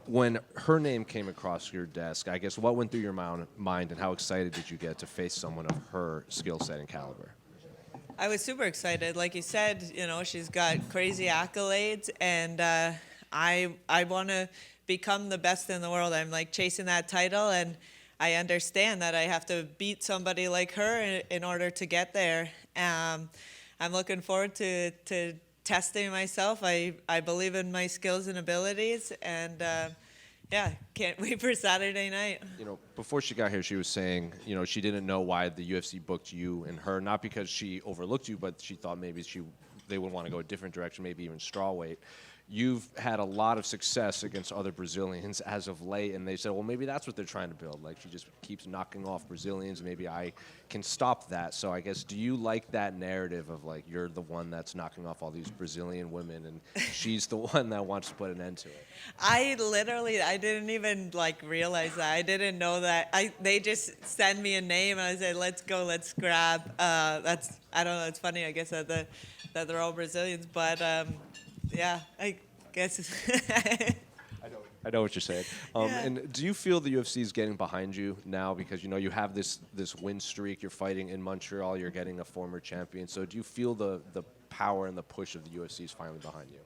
When her name came across your desk, I guess what went through your mind, and how excited did you get to face someone of her skill set and caliber? I was super excited. Like you said, she's got crazy accolades, and I want to become the best in the world. I'm like chasing that title, and I understand that I have to beat somebody like her in order to get there. I'm looking forward to testing myself. I believe in my skills and abilities, and yeah, can't wait for Saturday night. Before she got here, she was saying, she didn't know why the UFC booked you and her, not because she overlooked you, but she thought maybe they would want to go a different direction, maybe even strawweight. You've had a lot of success against other Brazilians as of late, and they said, well, maybe that's what they're trying to build. Like, she just keeps knocking off Brazilians. Maybe I can stop that. So I guess, do you like that narrative of, like, you're the one that's knocking off all these Brazilian women, and she's the one that wants to put an end to it? I didn't even, realize that. I didn't know that. They just send me a name, and I said, let's go, let's grab. I don't know, it's funny, I guess, that they're all Brazilians, but... yeah, I guess. I know what you're saying. Yeah. And do you feel the UFC is getting behind you now because you have this win streak? You're fighting in Montreal. You're getting a former champion. So do you feel the power and the push of the UFC is finally behind you?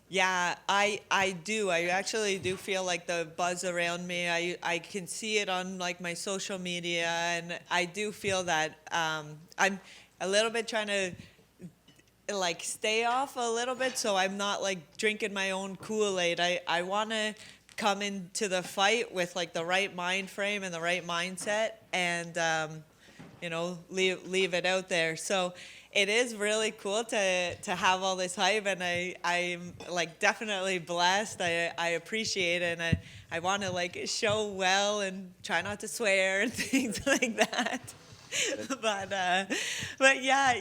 Yeah, I do. I actually do feel like the buzz around me. I can see it on my social media, and I do feel that I'm a little bit trying to stay off a little bit, so I'm not drinking my own Kool-Aid. I want to come into the fight with the right mind frame and the right mindset, and leave it out there. So it is really cool to have all this hype, and I'm definitely blessed. I appreciate it, and I want to show well and try not to swear and things like that. But yeah,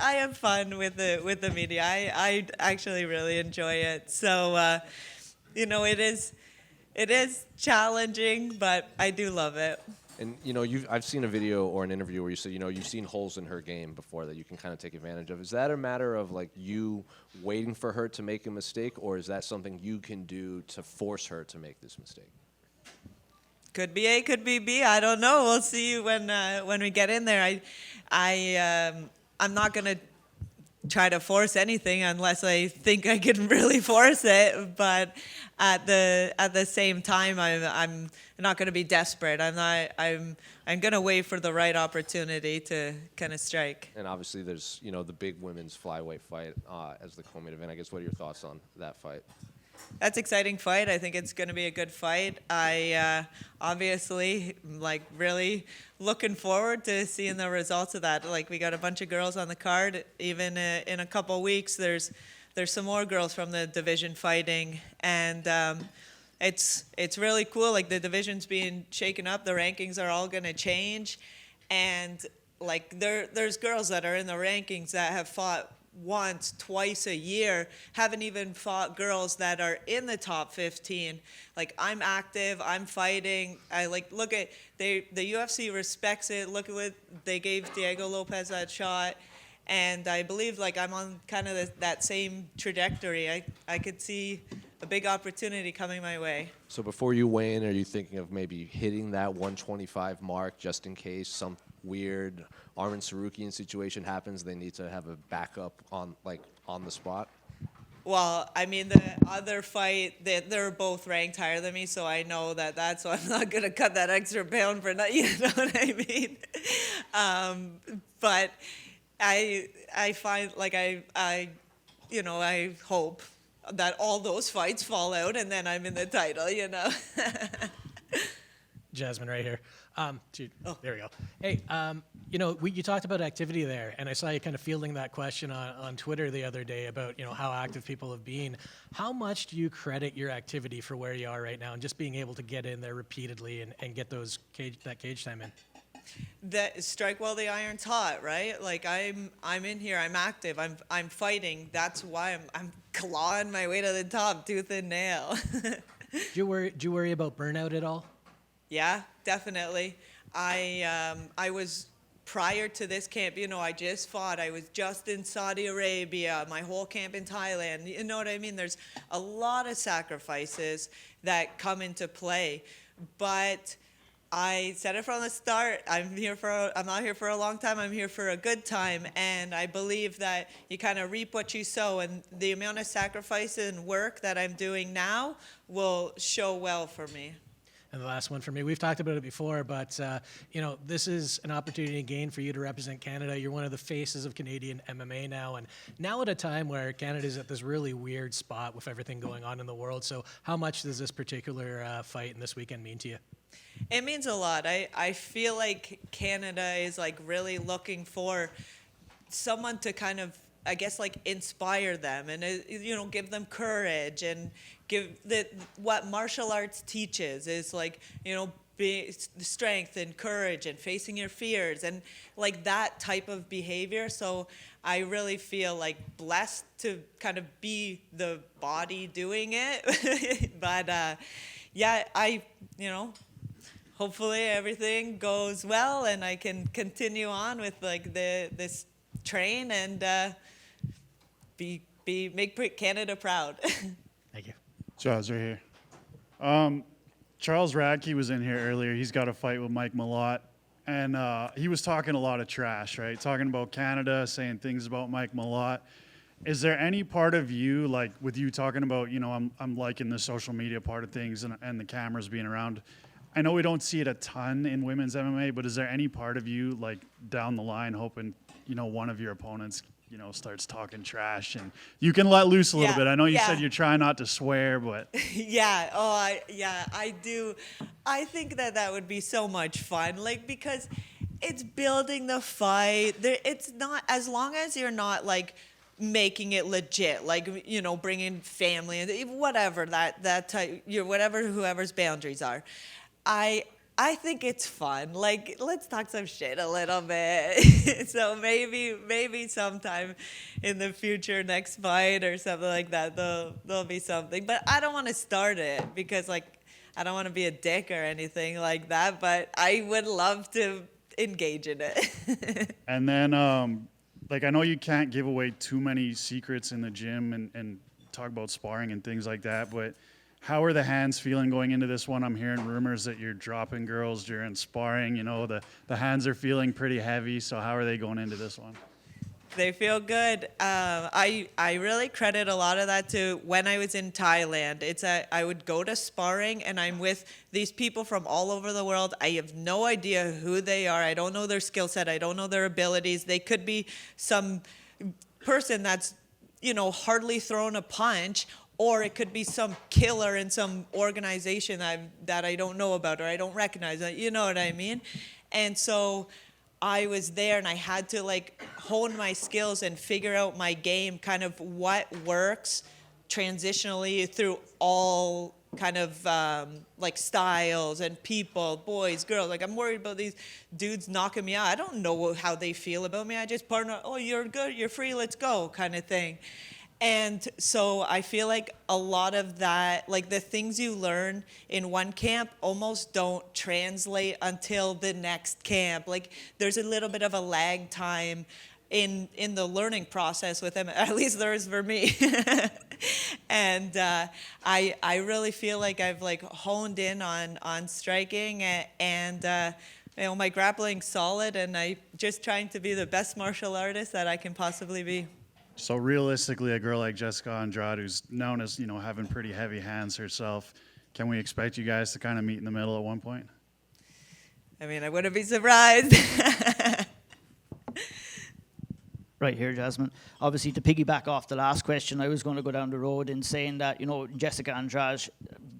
I have fun with the media. I actually really enjoy it. So it is challenging, but I do love it. And I've seen a video or an interview where you said you've seen holes in her game before that you can kind of take advantage of. Is that a matter of you waiting for her to make a mistake, or is that something you can do to force her to make this mistake? Could be A, could be B. I don't know. We'll see when we get in there. I'm not gonna try to force anything unless I think I can really force it. But at the same time, I'm not gonna be desperate. I'm gonna wait for the right opportunity to kind of strike. And obviously, there's the big women's flyweight fight as the co-main event. I guess, what are your thoughts on that fight? That's an exciting fight. I think it's going to be a good fight. I obviously really looking forward to seeing the results of that. We got a bunch of girls on the card. Even in a couple weeks, there's some more girls from the division fighting, and it's really cool. The division's being shaken up. The rankings are all going to change, and there's girls that are in the rankings that have fought once, twice a year, haven't even fought girls that are in the top 15. I'm active, I'm fighting. I look at the UFC respects it. Look at what they gave Diego Lopez that shot, and I believe I'm on kind of that same trajectory. I could see a big opportunity coming my way. So before you weigh in, are you thinking of maybe hitting that 125 mark just in case some weird Arman Sarukian situation happens? They need to have a backup on the spot. Well, I mean, the other fight, they're both ranked higher than me, so I know that's why I'm not gonna cut that extra pound for nothing. You know what I mean? But I find I hope that all those fights fall out and then I'm in the title. Jasmine, right here. There we go. Hey, you talked about activity there, and I saw you kind of fielding that question on Twitter the other day about, how active people have been. How much do you credit your activity for where you are right now and just being able to get in there repeatedly and get that cage time in? That strike while the iron's hot, right? I'm in here, I'm active, I'm fighting. That's why I'm clawing my way to the top, tooth and nail. Do you worry about burnout at all? Yeah, definitely. I was prior to this camp, you know, I just fought. I was just in Saudi Arabia, my whole camp in Thailand. You know what I mean? There's a lot of sacrifices that come into play. But I said it from the start, I'm not here for a long time, I'm here for a good time. And I believe that you kind of reap what you sow. And the amount of sacrifice and work that I'm doing now will show well for me. And the last one for me, we've talked about it before, but you know, this is an opportunity again for you to represent Canada. You're one of the faces of Canadian MMA now, and now at a time where Canada's at this really weird spot with everything going on in the world. So how much does this particular fight and this weekend mean to you? It means a lot. I feel like Canada is like really looking for someone to kind of, I guess, like inspire them and, you know, give them courage and give what martial arts teaches is like, you know, strength and courage and facing your fears and like that type of behavior. So I really feel like blessed to kind of be the body doing it. But yeah, you know, hopefully everything goes well and I can continue on with like this train and make Canada proud. Thank you. Jaws right here. Charles Radke was in here earlier. He's got a fight with Mike Malott. And he was talking a lot of trash, right? Talking about Canada, saying things about Mike Malott. Is there any part of you, like with you talking about, you know, I'm liking the social media part of things and the cameras being around. I know we don't see it a ton in women's MMA, but is there any part of you, like down the line, hoping, you know, one of your opponents, you know, starts talking trash and you can let loose a little bit? I know you said you're trying not to swear, but yeah, I do. I think that would be so much fun, like, because it's building the fight. It's not, as long as you're not like making it legit, like, you know, bringing family and whatever that type, whoever's boundaries are. I think it's fun. Like, let's talk some shit a little bit. So maybe sometime in the future, next fight or something like that, there'll be something. But I don't want to start it because, like, I don't want to be a dick or anything like that. But I would love to engage in it. And then, like, I know you can't give away too many secrets in the gym and talk about sparring and things like that, but how are the hands feeling going into this one? I'm hearing rumors that you're dropping girls during sparring. You know, the hands are feeling pretty heavy. So how are they going into this one? They feel good. I really credit a lot of that to when I was in Thailand. I would go to sparring and I'm with these people from all over the world. I have no idea who they are. I don't know their skill set. I don't know their abilities. They could be some person that's, you know, hardly thrown a punch, or it could be some killer in some organization that I don't know about or I don't recognize. You know what I mean? And so I was there and I had to like hone my skills and figure out my game, kind of what works transitionally through all kind of like styles and people, boys, girls. Like, I'm worried about these dudes knocking me out. I don't know how they feel about me. I just partner, oh, you're good, you're free, let's go, kind of thing. And so I feel like a lot of that, like the things you learn in one camp almost don't translate until the next camp. Like, there's a little bit of a lag time in the learning process with them, at least there is for me. And I really feel like I've like honed in on striking and you know, my grappling's solid, and I just trying to be the best martial artist that I can possibly be. So realistically, a girl like Jessica Andrade, who's known as, you know, having pretty heavy hands herself, can we expect you guys to kind of meet in the middle at one point? I mean, I wouldn't be surprised. Right here, Jasmine. Obviously, to piggyback off the last question, I was going to go down the road in saying that, you know, Jessica Andrade,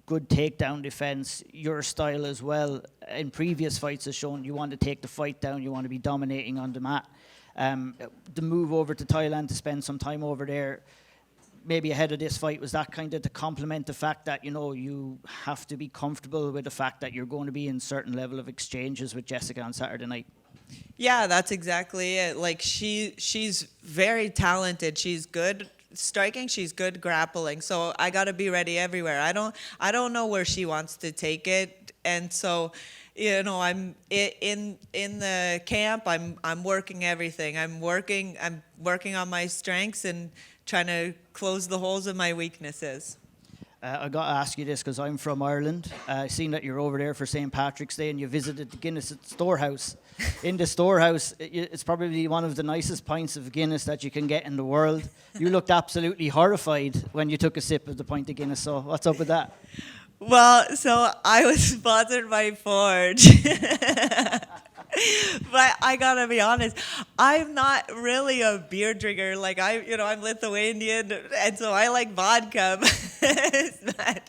good takedown defense, your style as well. In previous fights has shown you want to take the fight down, you want to be dominating on the mat. The move over to Thailand to spend some time over there, maybe ahead of this fight, was that kind of to complement the fact that, you know, you have to be comfortable with the fact that you're going to be in certain level of exchanges with Jessica on Saturday night? Yeah, that's exactly it. Like, she's very talented. She's good striking, she's good grappling. So I got to be ready everywhere. I don't know where she wants to take it. And so you know, I'm in the camp. I'm working everything. I'm working on my strengths and trying to close the holes in my weaknesses. I got to ask you this because I'm from Ireland. I seen that you're over there for St. Patrick's Day and you visited the Guinness storehouse. In the storehouse, it's probably one of the nicest pints of Guinness that you can get in the world. You looked absolutely horrified when you took a sip of the pint of Guinness. So what's up with that? Well, so I was sponsored by Forge. But I gotta be honest, I'm not really a beer drinker. Like I'm Lithuanian, and so I like vodka. It's not,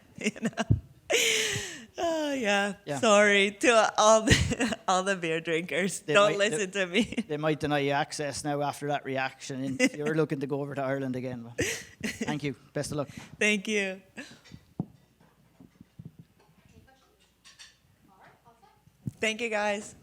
Oh yeah. Sorry to all the beer drinkers. Don't listen to me. They might deny you access now after that reaction. And if you're looking to go over to Ireland again. But thank you. Best of luck. Thank you. Thank you, guys.